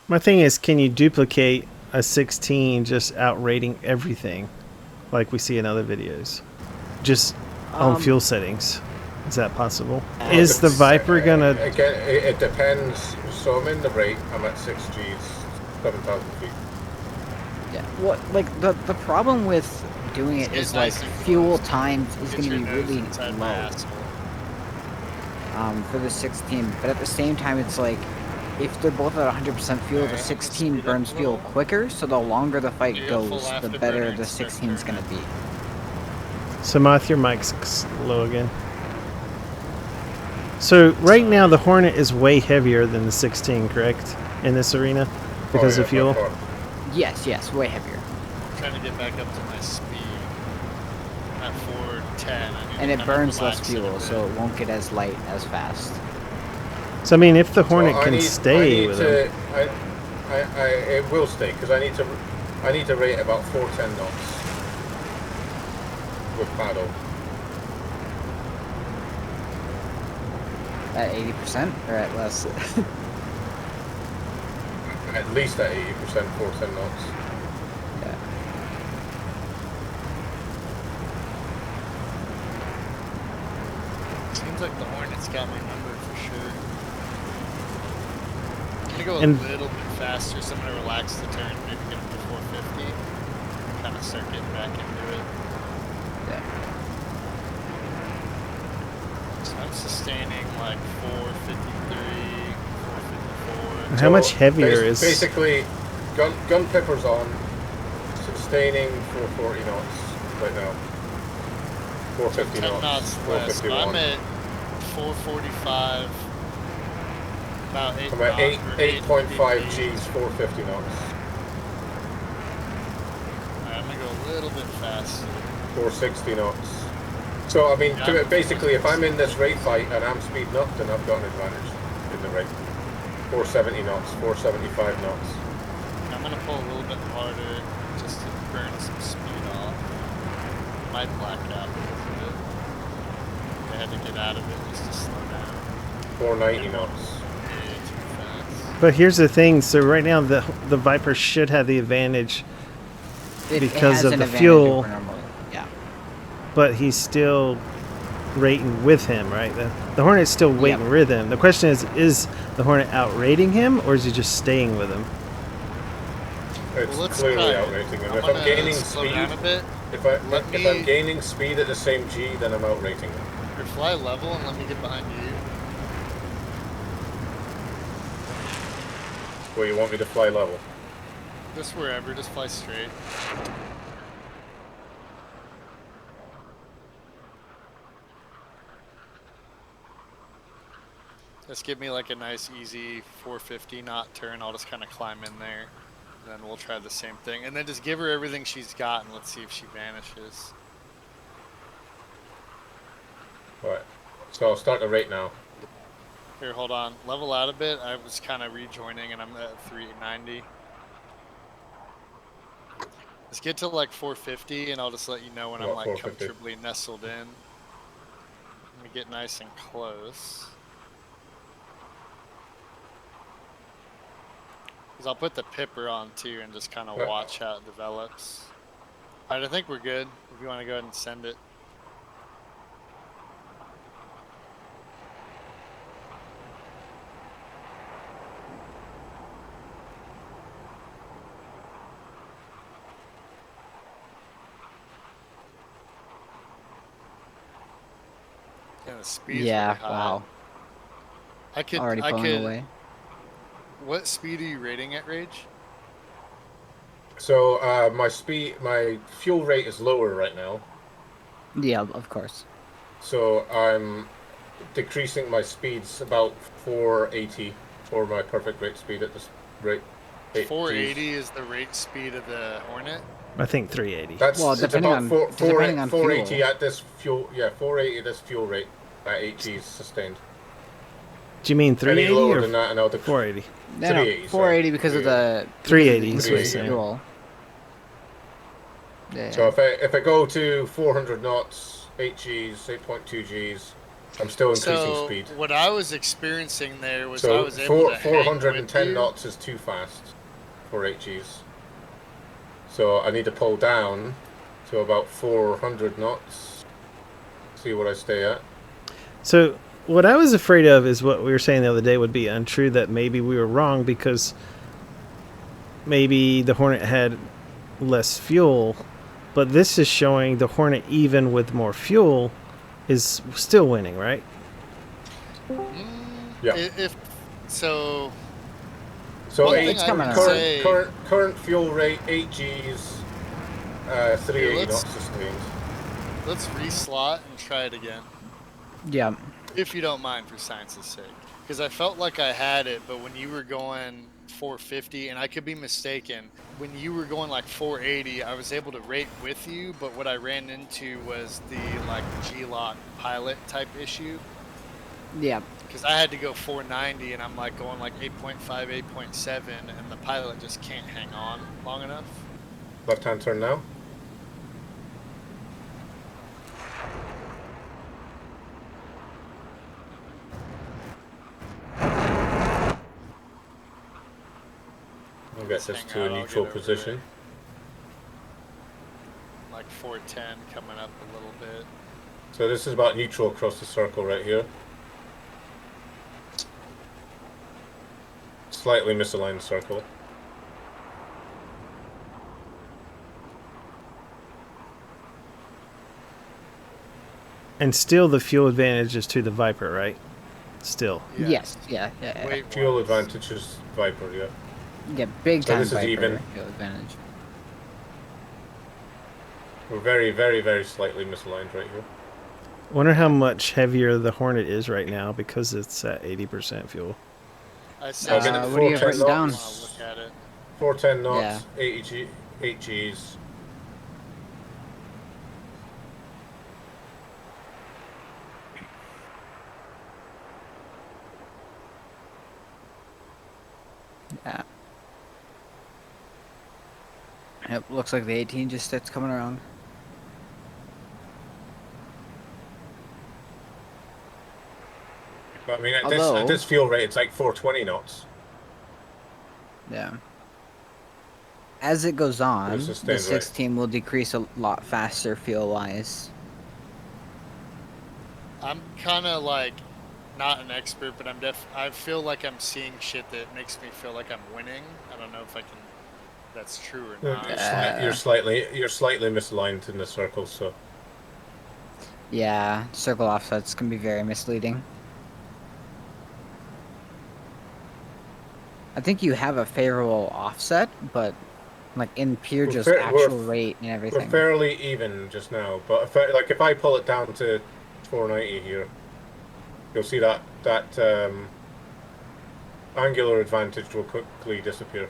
My thing is, can you duplicate a 16 just outrating everything like we see in other videos? Just on fuel settings. Is that possible? Well, Is the Viper gonna... Again, it depends. So I'm in the rate. I'm at 6 Gs, 7,000 feet. Yeah. What the problem with doing it is like fuel time is going to be really low. For the 16, but at the same time, it's like if they're both at 100% fuel, the 16 burns fuel quicker. So the longer the fight goes, the better the 16 is going to be. So, Moth, your mic's low again. So, right now, the Hornet is way heavier than the 16, correct? In this arena? Because of fuel? Yes, way heavier. I'm trying to get back up to my speed. I'm at 410. And it burns less fuel, so it won't get as light as fast. So, I mean, if the Hornet can stay with him... it will stay, because I need to rate about 410 knots. With paddle. At 80% or at less? At least at 80%, 410 knots. Yeah. Seems like the Hornet's got my number for sure. I'm gonna go a little bit faster, so I'm gonna relax the turn, maybe get up to 450. Kind of start getting back into it. Yeah. So I'm sustaining like 453, 454. How much heavier is... Basically, gun pepper's on, sustaining 440 knots right now. 450 10 knots, less. 451. I'm at 445. About 8 I'm at 8.5 Gs, 450 knots. Alright, I'm gonna go a little bit faster. 460 knots. So, I mean, basically, if I'm in this rate fight and I'm speeding up, then I've got an advantage in the rate. 470 knots, 475 knots. I'm gonna pull a little bit harder just to burn some speed off. Might black out because of it. I had to get out of it just to slow down. 490 knots. But here's the thing, so right now the Viper should have the advantage because of the fuel. Yeah. But he's still rating with him, right? The Hornet's still waiting with him. The question is the Hornet outrating him or is he just staying with him? It's clearly outrating him. If I'm gaining speed, if I'm gaining speed at the same G, then I'm outrating him. Or fly level and let me get behind you. Well, you want me to fly level? Just wherever, just fly straight. Just give me like a nice easy 450 knot turn. I'll just kind of climb in there. Then we'll try the same thing. And then just give her everything she's got and let's see if she vanishes. Alright. So I'll start the rate now. Here, hold on. Level out a bit. I was kind of rejoining and I'm at 390. Let's get to like 450 and I'll just let you know when I'm like comfortably nestled in. Let me get nice and close. Because I'll put the pipper on too and just kind of watch how it develops. Alright, I think we're good. If you want to go ahead and send it. Yeah, the speed's really high. Wow. I could already pulling away. What speed are you rating at Rage? So my fuel rate is lower right now. Yeah, of course. So I'm decreasing my speeds about 480 for my perfect rate speed at this rate. 480 is the rate speed of the Hornet? I think 380. That's depending on 480 fuel. at this fuel. Yeah, 480 at this fuel rate at 8 Gs sustained. Do you mean 380 Any lower or than that, and I'll 480? No, 480 because of the 380 fuel. Yeah. So if I go to 400 knots, 8 Gs, 8.2 Gs, I'm still increasing So speed. what I was experiencing there was I So was able to hang with 410 you. knots is too fast for HGs. So I need to pull down to about 400 knots. See what I stay at. So what I was afraid of is what we were saying the other day would be untrue, that maybe we were wrong because maybe the Hornet had less fuel, but this is showing the Hornet, even with more fuel, is still winning, right? Yeah. If so, So one it's thing I coming would around. say, current fuel rate 8 Gs, 380 let's- knots sustained. let's reslot and try it again, Yeah. if you don't mind, for science's sake. Because I felt like I had it, but when you were going 450, and I could be mistaken, when you were going like 480, I was able to rate with you, but what I ran into was the like G-lock pilot type issue. Yeah. Because I had to go 490, and I'm like going like 8.5, 8.7, and the pilot just can't hang on long enough. Left hand turn now. I'll get this Hang to out, a I'll neutral get over position. Like 410 coming up a little bit. So this is about neutral across the circle right here. Slightly misaligned circle. And still the fuel advantage is to the Viper, right? Still. Yes. Yeah. Yeah. Weight Fuel wise. advantage is Viper, yeah. Yeah. Big So time this is Viper even. fuel advantage. We're very, very, very slightly misaligned right here. Wonder how much heavier the Hornet is right now because it's at 80% fuel. I I'll said, get it what do you have 410 written down? I knots. want to look at it. 410 knots, Yeah. 8 Gs. Yeah. Yep. Looks like the 18 just starts coming around. But I mean, at Although- this fuel rate, it's like 420 knots. Yeah. As it goes on, It's the sustained, right. 16 will decrease a lot faster fuel-wise. I'm kind of like not an expert, but I feel like I'm seeing shit that makes me feel like I'm winning. I don't know if I can. That's true or not. You're slightly misaligned in the circle, so Yeah, circle offsets can be very misleading. I think you have a favorable offset, but like in pure We're just fair- actual we're- rate and we're everything. fairly even just now. But if I pull it down to 490 here, you'll see that angular advantage will quickly disappear.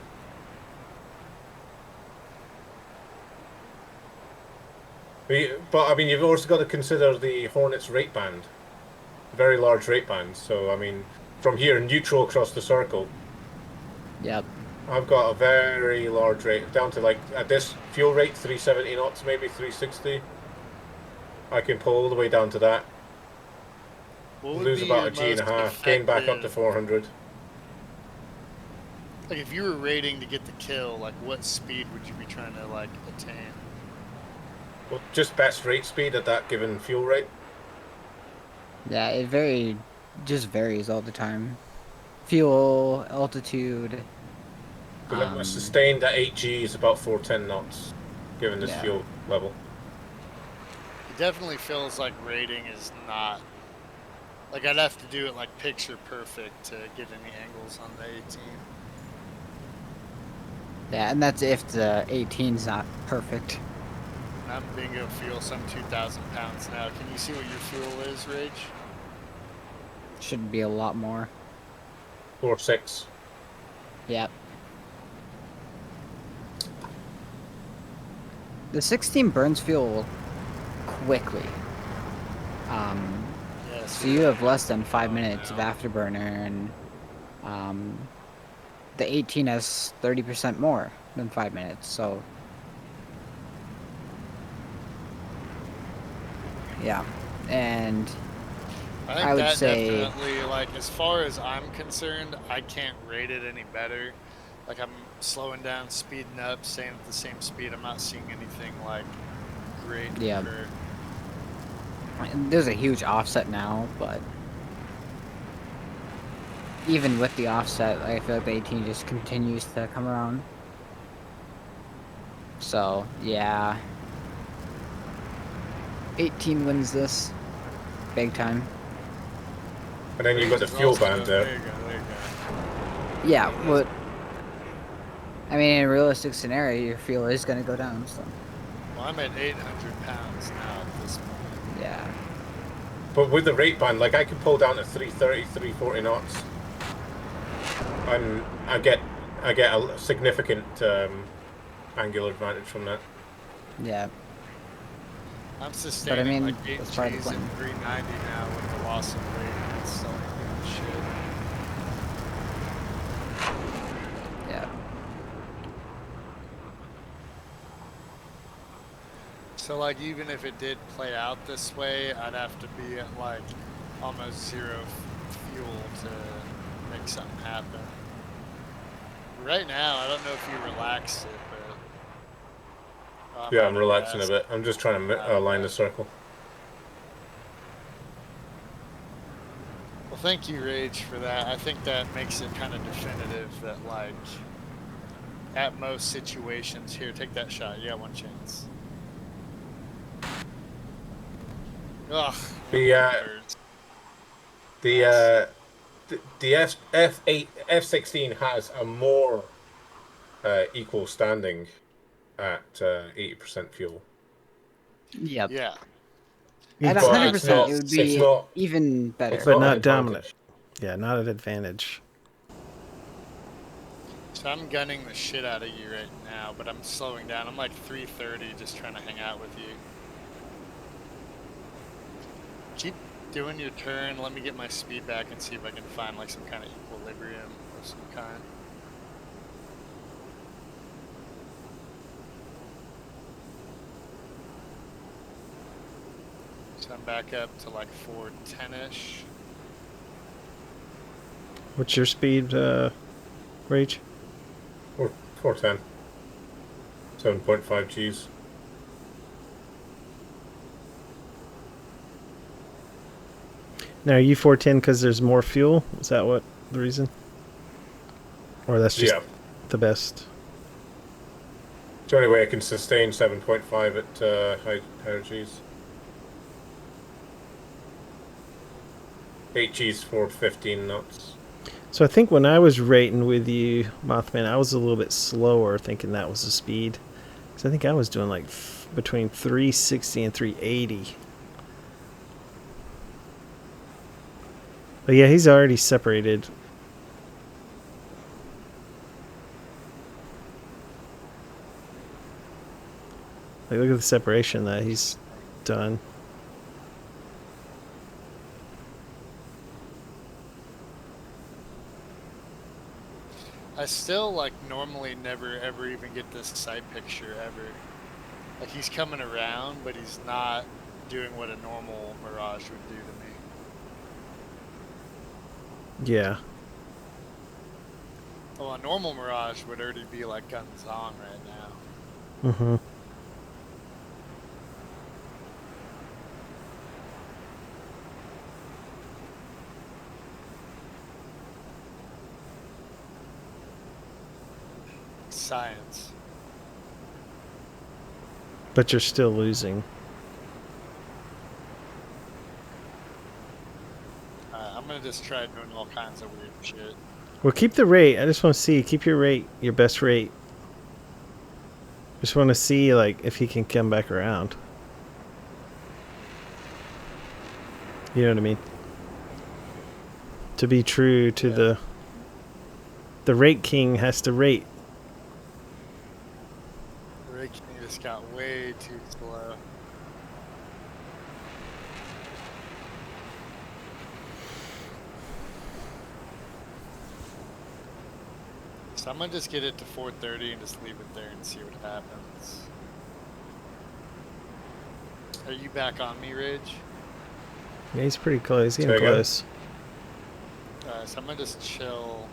But I mean, you've also got to consider the Hornet's rate band, very large rate band. So I mean, from here, neutral across the circle, Yep. I've got a very large rate, down to like, at this fuel rate, 370 knots, maybe 360. I can pull all the way down to that, What would lose be about your a G and a most half, gain back up to effective- 400. Like if you were rating to get the kill, like what speed would you be trying to like attain? Well, just best rate speed at that given fuel rate. Yeah, it just varies all the time. Fuel, altitude. Because sustained at 8 G is about 410 knots, given this Yeah. fuel level. It definitely feels like rating is not. Like I'd have to do it like picture perfect to get any angles on the 18. Yeah, and that's if the 18's not perfect. And I'm bingo fuel some 2,000 pounds now. Can you see what your fuel is, Rage? Should be a lot more. 4.6. Yep. The 16 burns fuel quickly. Yeah, So you have less than 5 minutes of afterburner, and the 18 has 30% more than 5 minutes. So yeah, and I think I would that say- definitely, like, as far as I'm concerned, I can't rate it any better. Like, I'm slowing down, speeding up, staying at the same speed. I'm not seeing anything, like, great Yeah. occur. There's a huge offset now, but even with the offset, I feel like the 18 just continues to come around. So, yeah. 18 wins this. Big time. And then you've got the Range is fuel also- band There there. you go, there you go. Yeah, but I mean, in a realistic scenario, your fuel is going to go down, so Well, I'm at 800 pounds now at this point. yeah. But with the rate band, like I can pull down to 330, 340 knots. And I get a significant angular advantage from that. Yeah. I'm sustaining mean, like 8 that's part of the Gs and plan. 390 now with the loss of weight. And it's still ain't doing shit. Yeah. So like even if it did play out this way, I'd have to be at like almost zero fuel to make something happen. Right now, I don't know if you relaxed it, but Yeah, I'm relaxing a bit. I'm just trying to align the circle. Well, thank you, Rage, for that. I think that makes it kind of definitive that, like, at most situations, here, take that shot. You got one chance. Ugh. The F16 has a more equal standing at 80% fuel. Yep. Yeah. At But 100%, it's not- it would it's be not- even better. it's But not an not dominant. advantage. Yeah, not an advantage. So I'm gunning the shit out of you right now, but I'm slowing down. I'm like 330 just trying to hang out with you. Keep doing your turn. Let me get my speed back and see if I can find like some kind of equilibrium of some kind. So I'm back up to like 410-ish. What's your speed, Rage? 410. 7.5 Gs. Now, are you 410 because there's more fuel? Is that what the reason? Or that's just Yeah. the best? It's the only way I can sustain 7.5 at higher Gs. 8 Gs for 15 knots. So I think when I was rating with you, Mothman, I was a little bit slower, thinking that was the speed. Because I think I was doing like between 360 and 380. But yeah, he's already separated. Like, look at the separation that he's done. I still like normally never ever even get this side picture ever. Like he's coming around, but he's not doing what a normal Mirage would do to me. Yeah. Well, a normal Mirage would already be like guns on right now. Mm-hmm. Science. But you're still losing. I'm gonna just try doing all kinds of weird shit. Well, keep the rate. I just want to see. Keep your rate, your best rate. Just want to see, like, if he can come back around. You know what I mean? To be true to the rate king has to rate. Rick just got way too slow. So I'm gonna just get it to 430 and just leave it there and see what happens. Are you back on me, Ridge? Yeah, he's pretty close. He's Say getting again? close. So I'm gonna just chill.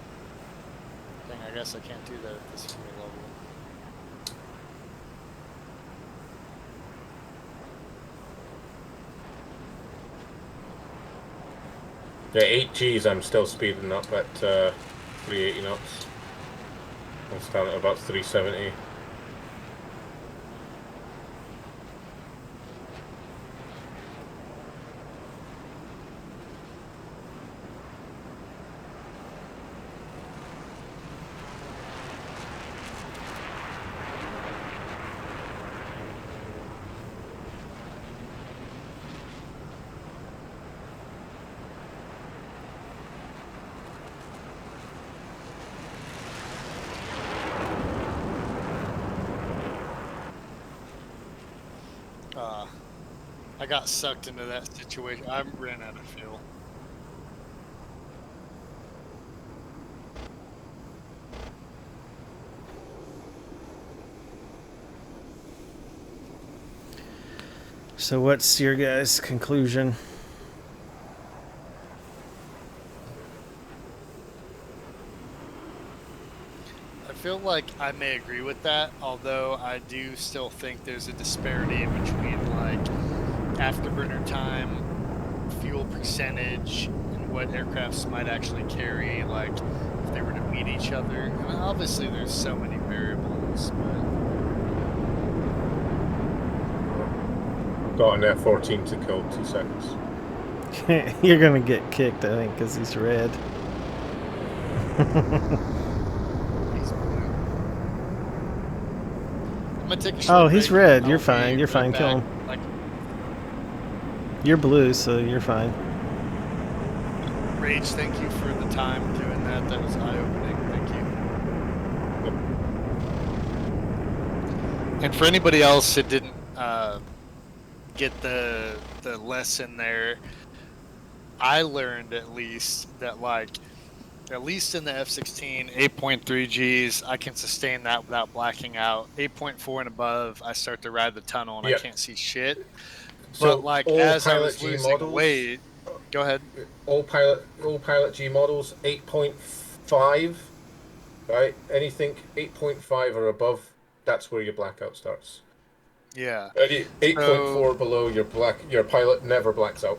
Dang, I guess I can't do that at this fuel level. Yeah, 8 Gs. I'm still speeding up at 380 knots. I'm starting at about 370. I got sucked into that situation. I ran out of fuel. So what's your guys' conclusion? I feel like I may agree with that, although I do still think there's a disparity in between like afterburner time, fuel percentage, and what aircrafts might actually carry, like if they were to meet each other. And obviously there's so many variables, but Got an F-14 to kill 2 seconds. You're gonna get kicked, I think, because he's red. he's blue. I'm gonna take a short Oh, he's break. red. I'll You're be fine. You're right fine. Kill back. him. Like, You're blue, so you're fine. Rage, thank you for the time doing that. That was eye-opening. Thank you. And for anybody else that didn't get the lesson there, I learned at least that, like, at least in the F-16, 8.3 Gs, I can sustain that without blacking out. 8.4 and above, I start to ride the tunnel and I can't see shit. So But like all as I pilot was G losing models, weight, go ahead. all pilot G models 8.5, right? Anything 8.5 or above, that's where your blackout starts. Yeah. 8.4 below, your pilot never blacks out.